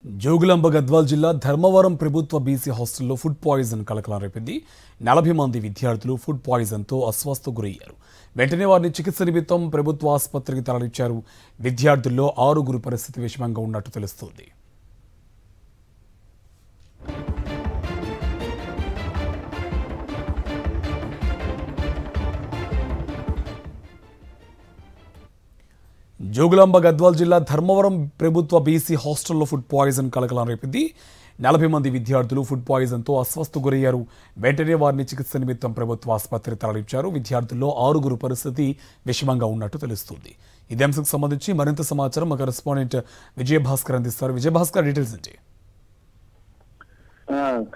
జోగులాంబ గద్వాల్ జిల్లా ధర్మవరం ప్రభుత్వ బీసీ హాస్టల్లో ఫుడ్ పాయిజన్ కలకలం రేపింది. 40 మంది విద్యార్థులు ఫుడ్ పాయిజన్తో అస్వస్థకు గురయ్యారు. వెంటనే వారిని చికిత్స నిమిత్తం ప్రభుత్వ ఆసుపత్రికి తరలించారు. విద్యార్థుల్లో 6 పరిస్థితి విషమంగా ఉన్నట్టు తెలుస్తోంది. జోగులాంబ గద్వాల్ జిల్లా ధర్మవరం ప్రభుత్వ బీసీ హాస్టల్లో ఫుడ్ పాయిజన్ కలకలం రేపింది. 40 మంది విద్యార్థులు ఫుడ్ పాయిజన్తో అస్వస్థకు గురయ్యారు. వెంటనే వారిని చికిత్స నిమిత్తం ప్రభుత్వ ఆసుపత్రికి తరలించారు. విద్యార్థుల్లో 6 పరిస్థితి విషమంగా ఉన్నట్టు తెలుస్తుంది. ఇదే అంశంకు సంబంధించి మరింత సమాచారం మా కరెస్పాండెంట్ విజయభాస్కర్ అందిస్తారు. విజయభాస్కర్, డీటెయిల్స్ ఏంటి?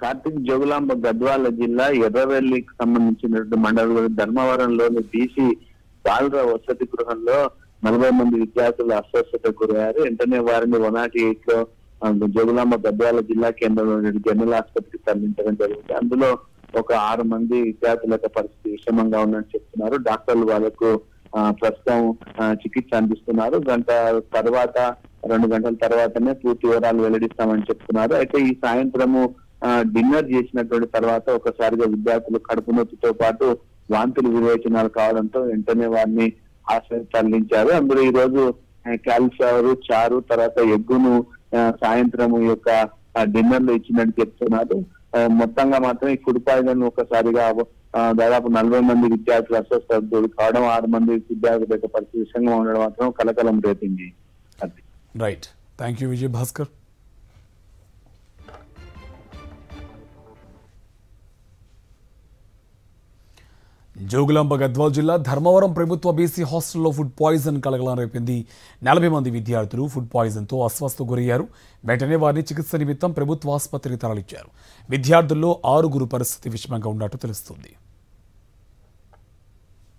కార్తిక్, జోగులాంబ గద్వాల జిల్లా ఎర్రవెల్లికి సంబంధించినటువంటి మండలంలోని ధర్మవరంలోని బీసీ బాలుర వసతి గృహంలో 40 మంది విద్యార్థులు అస్వస్థతకు గురయ్యారు. వెంటనే వారిని 108 లో జోగులాంబ గద్వాల జిల్లా కేంద్రంలోని జనరల్ ఆసుపత్రికి తరలించడం జరిగింది. అందులో ఒక 6 మంది విద్యార్థుల యొక్క పరిస్థితి విషమంగా ఉన్నట్టు చెప్తున్నారు. డాక్టర్లు వాళ్ళకు ప్రస్తుతం చికిత్స అందిస్తున్నారు. 2 గంటల తర్వాతనే పూర్తి వివరాలు వెల్లడిస్తామని చెప్తున్నారు. అయితే ఈ సాయంత్రము డిన్నర్ చేసినటువంటి తర్వాత ఒకసారిగా విద్యార్థులు కడుపు నొప్పితో పాటు వాంతులు విరేచనాలు కావడంతో వెంటనే వారిని ఆసుపత్రికి తరలించారు. అందులో ఈ రోజు క్యాలిఫ్లవర్ చారు, తర్వాత ఎగ్గును సాయంత్రం యొక్క డిన్నర్ లో ఇచ్చినట్టు చెప్తున్నారు. మొత్తంగా మాత్రం ఈ ఫుడ్ పాయిజన్ ఒకసారిగా దాదాపు 40 మంది విద్యార్థులు అస్వస్థత కావడం, 6 మంది విద్యార్థుల యొక్క పరిస్థితి విషయంగా ఉండడం మాత్రం కలకలం రేపింది. Right, thank you Vijay Bhaskar. Jogulamba Gadwal జిల్లా ధర్మవరం ప్రభుత్వ బీసీ హాస్టల్లో ఫుడ్ పాయిజన్ కలకలం రేపింది. 40 మంది విద్యార్థులు ఫుడ్ పాయిజన్తో అస్వస్థకు గురయ్యారు. వెంటనే వారిని చికిత్స నిమిత్తం ప్రభుత్వ ఆసుపత్రికి తరలించారు. విద్యార్థుల్లో 6 పరిస్థితి విషమంగా ఉన్నట్టు తెలుస్తుంది.